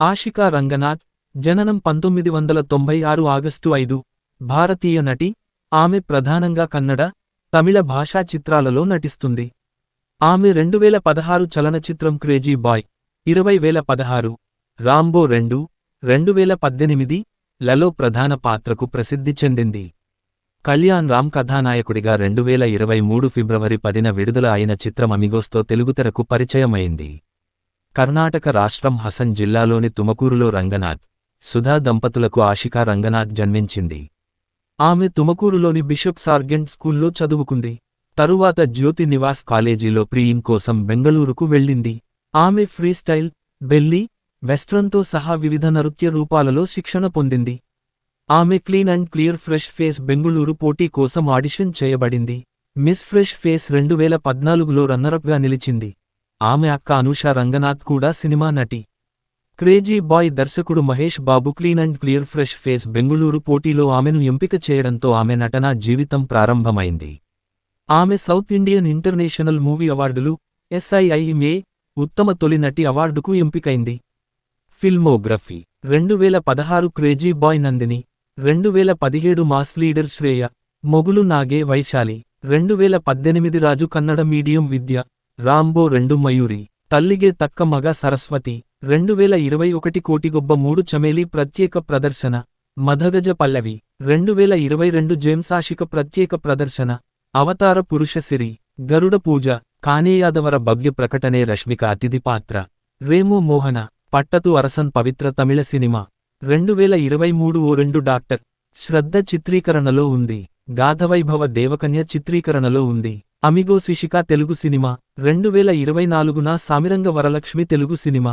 ఆషికా రంగనాథ్, జననం 1996 ఆగస్టు 5, భారతీయ నటి. ఆమె ప్రధానంగా కన్నడ, తమిళ భాషా చిత్రాలలో నటిస్తుంది. ఆమె 2016 చలనచిత్రం క్రేజీ బాయ్, 2016, రాంబో 2, 2018 లలో ప్రధాన పాత్రకు ప్రసిద్ధి చెందింది. కళ్యాణ్ రామ్ కథానాయకుడిగా 2023 ఫిబ్రవరి 10న విడుదల అయిన చిత్రం అమిగోస్తో తెలుగుతెరకు పరిచయమైంది. కర్ణాటక రాష్ట్రం హసన్ జిల్లాలోని తుమకూరులో రంగనాథ్, సుధా దంపతులకు ఆషికా రంగనాథ్ జన్మించింది. ఆమె తుమకూరులోని బిషప్ సార్జెంట్ స్కూల్లో చదువుకుంది. తరువాత జ్యోతి నివాస్ కాలేజీలో ప్రీ-ఇన్ కోసం బెంగళూరుకు వెళ్ళింది. ఆమె ఫ్రీస్టైల్, బెల్లీ, వెస్ట్రన్తో సహా వివిధ నృత్య రూపాలలో శిక్షణ పొందింది. ఆమె clean and clear fresh face Bengaluru పోటీ కోసం ఆడిషన్ చేయబడింది. మిస్ ఫ్రెష్ ఫేస్ 2014లో రన్నరప్గా నిలిచింది. ఆమె అక్క అనూషా రంగనాథ్ కూడా సినిమా నటి. క్రేజీ బాయ్ దర్శకుడు Mahesh Babu clean and clear fresh face Bengaluru పోటీలో ఆమెను ఎంపిక చేయడంతో ఆమె నటనా జీవితం ప్రారంభమైంది. ఆమె సౌత్ ఇండియన్ ఇంటర్నేషనల్ మూవీ అవార్డులు, SIIMA ఉత్తమ తొలి నటి అవార్డుకు ఎంపికైంది. Filmography 2016 crazy boy Nandini, 2017 mass leader Shreya, Mugulu Nage Vaishali, 2018 Raju Kannada medium Vidya, Rambo 2 Mayuri, తల్లిగే తక్క మగ సరస్వతి, 2021 కోటిగొబ్బ 3 చమేలి ప్రత్యేక ప్రదర్శన, మధగజ పల్లవి, 2022 జేమ్స్ ఆషిక ప్రత్యేక ప్రదర్శన, అవతార పురుష సిరి, గరుడ పూజ, కానేయాదవర భవ్య ప్రకటనే రష్మిక అతిథి పాత్ర, రేమో మోహన, పట్టతు అరసన్ పవిత్ర తమిళ సినిమా, 2023 ఓ 2 డాక్టర్, శ్రద్ధ చిత్రీకరణలో ఉంది. గాథవైభవ దేవకన్య చిత్రీకరణలో ఉంది. అమిగో శిషిక తెలుగు సినిమా, 2024న సామిరంగ వరలక్ష్మి తెలుగు సినిమా.